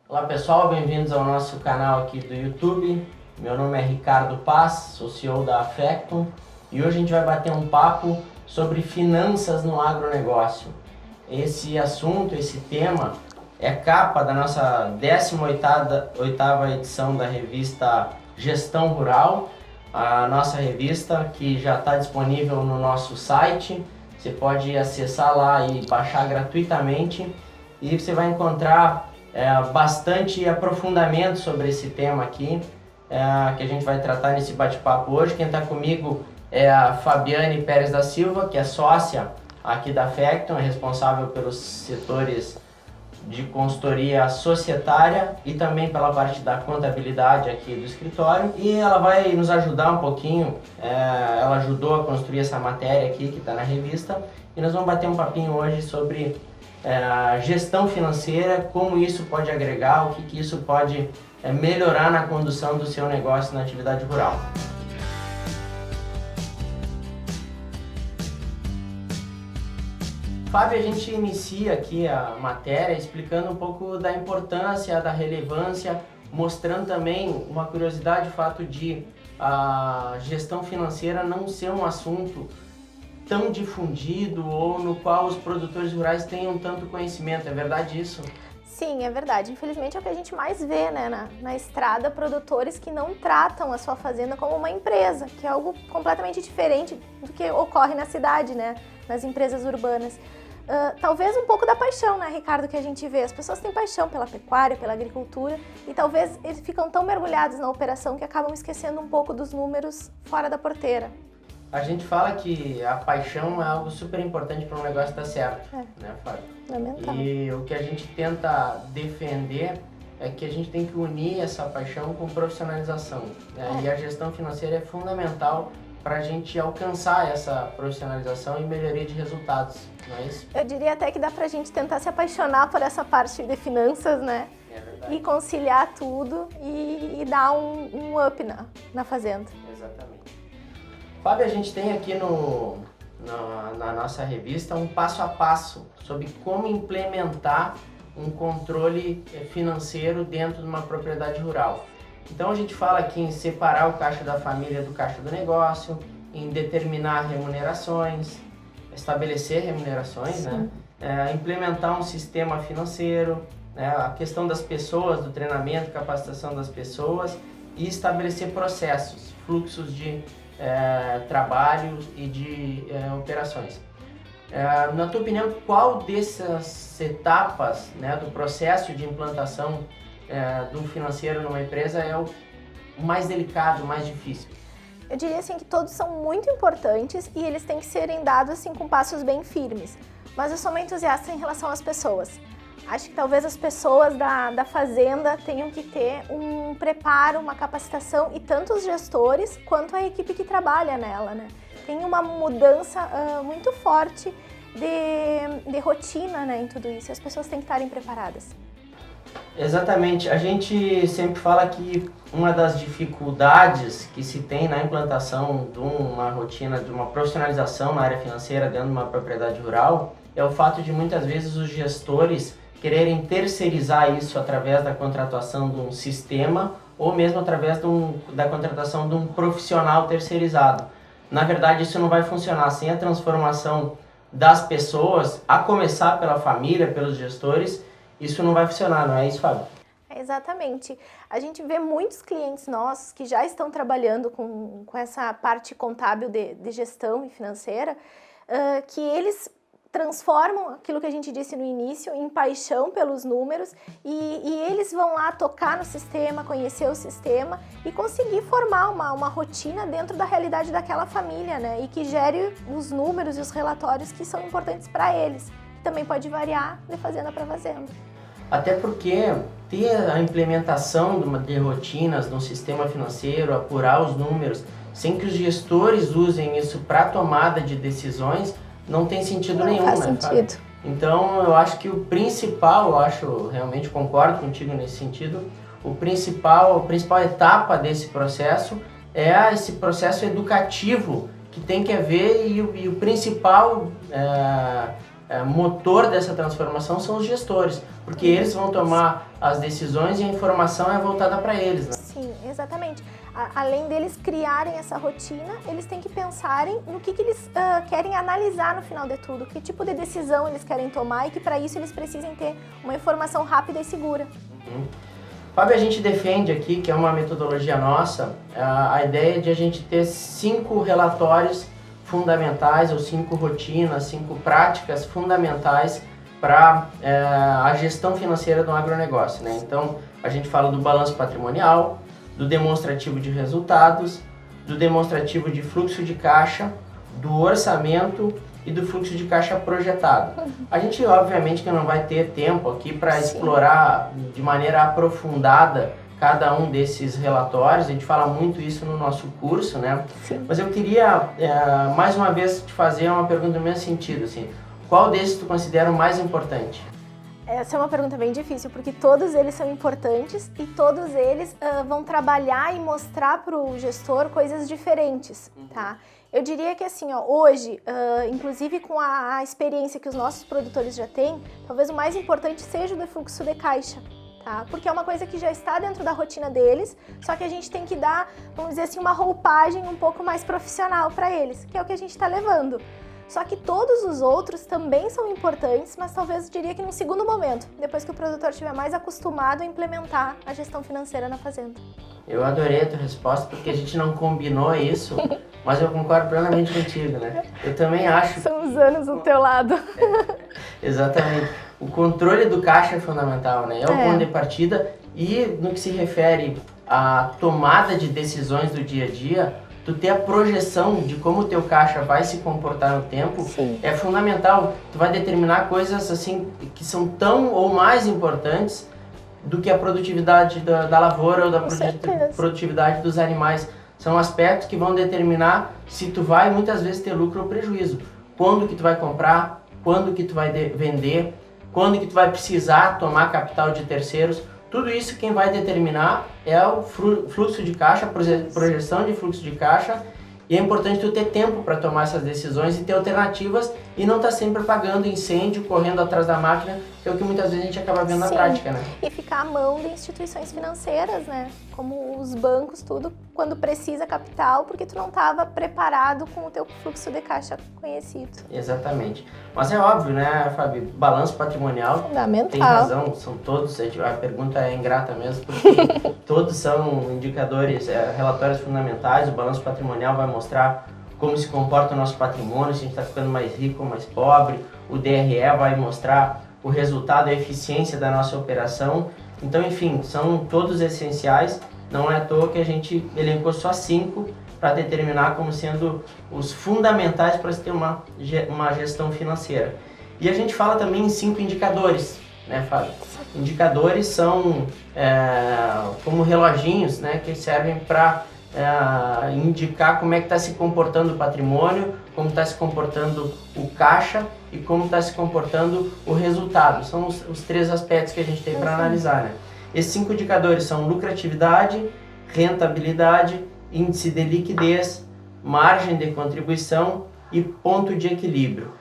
Olá pessoal, bem-vindos ao nosso canal aqui do YouTube. Meu nome é Ricardo Paz, sou CEO da Affectum e hoje a gente vai bater um papo sobre finanças no agronegócio. Esse assunto, esse tema é capa da nossa 18ª edição da revista Gestão Rural, a nossa revista que já está disponível no nosso site. Você pode acessar lá e baixar gratuitamente e você vai encontrar bastante aprofundamento sobre esse tema aqui, que a gente vai tratar nesse bate-papo hoje. Quem está comigo é a Fabiane Pérez da Silva, que é sócia aqui da Affectum, é responsável pelos setores de consultoria societária e também pela parte da contabilidade aqui do escritório, e ela vai nos ajudar um pouquinho. Ela ajudou a construir essa matéria aqui que está na revista, e nós vamos bater um papinho hoje sobre a gestão financeira, como isso pode agregar, o que isso pode melhorar na condução do seu negócio na atividade rural. Fábio, a gente inicia aqui a matéria explicando um pouco da importância, da relevância, mostrando também uma curiosidade, o fato de a gestão financeira não ser um assunto tão difundido ou no qual os produtores rurais tenham tanto conhecimento. É verdade isso? Sim, é verdade. Infelizmente é o que a gente mais vê, né, na estrada, produtores que não tratam a sua fazenda como uma empresa, que é algo completamente diferente do que ocorre na cidade, né, nas empresas urbanas. Talvez um pouco da paixão, né, Ricardo, que a gente vê. As pessoas têm paixão pela pecuária, pela agricultura, e talvez eles ficam tão mergulhados na operação que acabam esquecendo um pouco dos números fora da porteira. A gente fala que a paixão é algo super importante para um negócio dar certo, né, Fábio? Fundamental. E o que a gente tenta defender é que a gente tem que unir essa paixão com profissionalização, né? E a gestão financeira é fundamental para a gente alcançar essa profissionalização e melhoria de resultados, não é isso? Eu diria até que dá pra gente tentar se apaixonar por essa parte de finanças, né? É verdade. E conciliar tudo e dar um up na fazenda. Exatamente. Fábio, a gente tem aqui na nossa revista um passo a passo sobre como implementar um controle financeiro dentro de uma propriedade rural. Então a gente fala aqui em separar o caixa da família do caixa do negócio, em determinar remunerações, estabelecer remunerações, né? Implementar um sistema financeiro, né? A questão das pessoas, do treinamento, capacitação das pessoas, e estabelecer processos, fluxos de trabalho e de operações. Na tua opinião, qual dessas etapas, né, do processo de implantação do financeiro numa empresa é o mais delicado, o mais difícil? Eu diria assim que todos são muito importantes e eles têm que serem dados assim com passos bem firmes. Mas eu sou uma entusiasta em relação às pessoas. Acho que talvez as pessoas da fazenda tenham que ter um preparo, uma capacitação, e tanto os gestores quanto a equipe que trabalha nela, né? Tem uma mudança muito forte de rotina, né, em tudo isso, e as pessoas têm que estarem preparadas. Exatamente. A gente sempre fala que uma das dificuldades que se tem na implantação de uma rotina, de uma profissionalização na área financeira dentro de uma propriedade rural, é o fato de muitas vezes os gestores quererem terceirizar isso através da contratação de um sistema ou mesmo através da contratação de um profissional terceirizado. Na verdade, isso não vai funcionar sem a transformação das pessoas, a começar pela família, pelos gestores. Isso não vai funcionar, não é isso, Fábio? Exatamente. A gente vê muitos clientes nossos que já estão trabalhando com essa parte contábil de gestão e financeira, que eles transformam aquilo que a gente disse no início em paixão pelos números, e eles vão lá tocar no sistema, conhecer o sistema e conseguir formar uma rotina dentro da realidade daquela família, né? E que gere os números e os relatórios que são importantes para eles. Também pode variar de fazenda para fazenda. Até porque ter a implementação de rotinas no sistema financeiro, apurar os números, sem que os gestores usem isso para tomada de decisões, não tem sentido nenhum, faz né, sentido. Fábio? Então, eu acho que o principal, realmente concordo contigo nesse sentido, a principal etapa desse processo é esse processo educativo que tem que haver, e o principal motor dessa transformação são os gestores, porque eles vão tomar as decisões e a informação é voltada para eles, né? Sim, exatamente. Além deles criarem essa rotina, eles têm que pensarem no que eles querem analisar no final de tudo, que tipo de decisão eles querem tomar e que para isso eles precisem ter uma informação rápida e segura. Fábio, a gente defende aqui, que é uma metodologia nossa, a ideia de a gente ter 5 relatórios fundamentais, ou 5 rotinas, 5 práticas fundamentais para a gestão financeira do agronegócio, né? Então, a gente fala do balanço patrimonial, do demonstrativo de resultados, do demonstrativo de fluxo de caixa, do orçamento e do fluxo de caixa projetado. A gente, obviamente, que não vai ter tempo aqui para explorar de maneira aprofundada cada um desses relatórios, a gente fala muito isso no nosso curso, né? Sim. Mas eu queria, mais uma vez, te fazer uma pergunta no mesmo sentido, assim, qual desses tu considera o mais importante? Essa é uma pergunta bem difícil, porque todos eles são importantes e todos eles vão trabalhar e mostrar para o gestor coisas diferentes, tá? Eu diria que assim, ó, hoje, inclusive com a experiência que os nossos produtores já têm, talvez o mais importante seja o do fluxo de caixa, tá? Porque é uma coisa que já está dentro da rotina deles, só que a gente tem que dar, vamos dizer assim, uma roupagem um pouco mais profissional para eles, que é o que a gente está levando. Só que todos os outros também são importantes, mas talvez eu diria que num segundo momento, depois que o produtor estiver mais acostumado a implementar a gestão financeira na fazenda. Eu adorei a tua resposta, porque a gente não combinou isso, mas eu concordo plenamente contigo, né? Eu também acho... São os anos do teu lado. Exatamente. O controle do caixa é fundamental, né? É o ponto de partida, e no que se refere à tomada de decisões do dia a dia, tu ter a projeção de como o teu caixa vai se comportar no tempo. Sim. É fundamental. Tu vai determinar coisas assim que são tão ou mais importantes do que a produtividade da lavoura ou da produtividade dos animais. São aspectos que vão determinar se tu vai muitas vezes ter lucro ou prejuízo. Quando que tu vai comprar, quando que tu vai vender, quando que tu vai precisar tomar capital de terceiros. Tudo isso quem vai determinar é o fluxo de caixa, a projeção de fluxo de caixa, e é importante tu ter tempo para tomar essas decisões e ter alternativas e não estar sempre apagando incêndio, correndo atrás da máquina, que é o que muitas vezes a gente acaba vendo na prática, né? E ficar à mão de instituições financeiras, né? Como os bancos, tudo, quando precisa capital, porque tu não estava preparado com o teu fluxo de caixa conhecido. Exatamente. Mas é óbvio, né, Fabi? Balanço patrimonial, fundamental. Tem razão, são todos, a pergunta é ingrata mesmo, porque todos são indicadores, relatórios fundamentais. O balanço patrimonial vai mostrar como se comporta o nosso patrimônio, se a gente está ficando mais rico ou mais pobre. O DRE vai mostrar o resultado e a eficiência da nossa operação. Então, enfim, são todos essenciais. Não é à toa que a gente elencou só 5 para determinar como sendo os fundamentais para se ter uma gestão financeira. E a gente fala também em 5 indicadores, né, Fábio? Indicadores são como reloginhos, né, que servem para indicar como é que está se comportando o patrimônio, como está se comportando o caixa e como está se comportando o resultado. São os 3 aspectos que a gente tem para analisar, né? Esses 5 indicadores são lucratividade, rentabilidade, índice de liquidez, margem de contribuição e ponto de equilíbrio.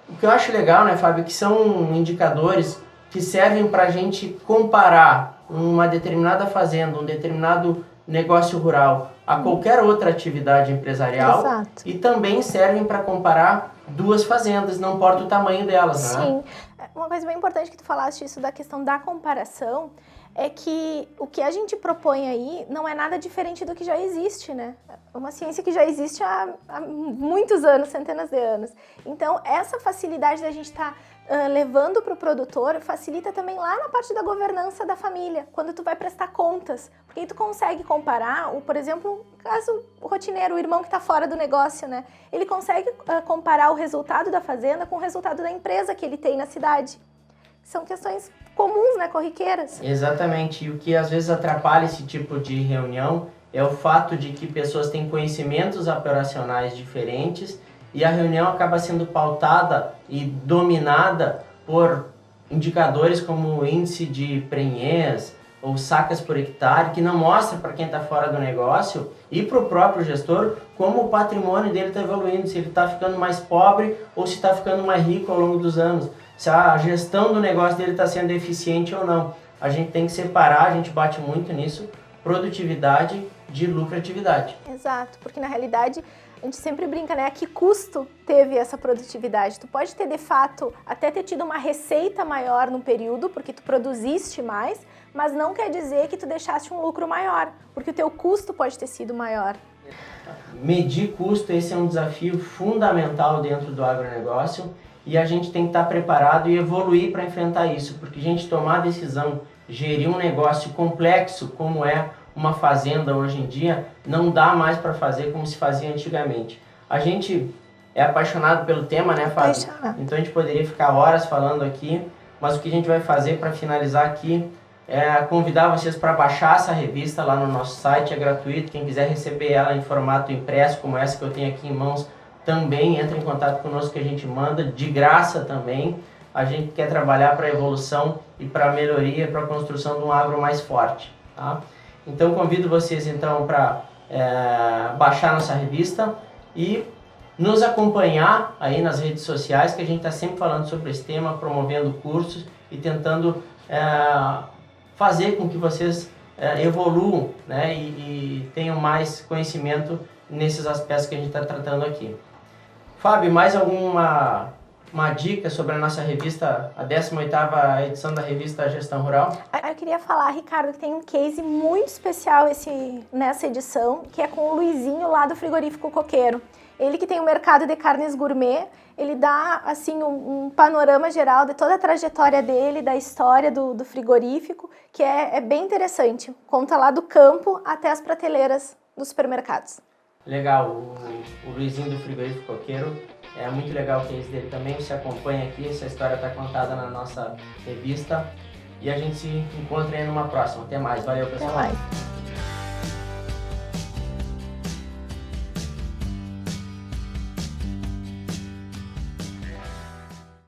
O que eu acho legal, né, Fábio, que são indicadores que servem para a gente comparar uma determinada fazenda, um determinado negócio rural a qualquer outra atividade empresarial. Exato. E também servem para comparar 2 fazendas, não importa o tamanho delas, né? Sim. Uma coisa bem importante que tu falaste isso da questão da comparação é que o que a gente propõe aí não é nada diferente do que já existe, né? É uma ciência que já existe há muitos anos, centenas de anos. Então, essa facilidade da gente estar levando para o produtor facilita também lá na parte da governança da família, quando tu vai prestar contas. Porque aí tu consegue comparar, por exemplo, um caso rotineiro, o irmão que está fora do negócio, né? Ele consegue comparar o resultado da fazenda com o resultado da empresa que ele tem na cidade. São questões comuns, né, corriqueiras. Exatamente, e o que às vezes atrapalha esse tipo de reunião é o fato de que pessoas têm conhecimentos operacionais diferentes e a reunião acaba sendo pautada e dominada por indicadores como o índice de prenhez, ou sacas por hectare, que não mostra para quem está fora do negócio e para o próprio gestor como o patrimônio dele está evoluindo, se ele está ficando mais pobre ou se está ficando mais rico ao longo dos anos, se a gestão do negócio dele está sendo eficiente ou não. A gente tem que separar, a gente bate muito nisso, produtividade de lucratividade. Exato, porque na realidade a gente sempre brinca, né? A que custo teve essa produtividade? Tu pode ter, de fato, até ter tido uma receita maior no período, porque tu produziste mais, mas não quer dizer que tu deixaste um lucro maior, porque o teu custo pode ter sido maior. Medir custo, esse é um desafio fundamental dentro do agronegócio e a gente tem que estar preparado e evoluir para enfrentar isso, porque a gente tomar a decisão, gerir um negócio complexo como é uma fazenda hoje em dia, não dá mais para fazer como se fazia antigamente. A gente é apaixonado pelo tema, né, Fábio? Então a gente poderia ficar horas falando aqui, mas o que a gente vai fazer para finalizar aqui é convidar vocês para baixar essa revista lá no nosso site, é gratuito. Quem quiser receber ela em formato impresso, como essa que eu tenho aqui em mãos, também entra em contato conosco que a gente manda, de graça também. A gente quer trabalhar para a evolução e para a melhoria, para a construção de um agro mais forte, tá? Então convido vocês então para baixar nossa revista e nos acompanhar aí nas redes sociais, que a gente está sempre falando sobre esse tema, promovendo cursos e tentando fazer com que vocês evoluam, né, e tenham mais conhecimento nesses aspectos que a gente está tratando aqui. Fábio, mais alguma dica sobre a nossa revista, a 18ª edição da revista Gestão Rural? Eu queria falar, Ricardo, que tem um case muito especial nessa edição, que é com o Luizinho lá do Frigorífico Coqueiro. Ele que tem o mercado de carnes gourmet, ele dá assim um panorama geral de toda a trajetória dele, da história do frigorífico, que é bem interessante. Conta lá do campo até as prateleiras dos supermercados. Legal, o Luizinho do Frigorífico Coqueiro, é muito legal o case dele também, você acompanha aqui, essa história está contada na nossa revista e a gente se encontra aí numa próxima. Até mais, valeu pessoal! Até mais.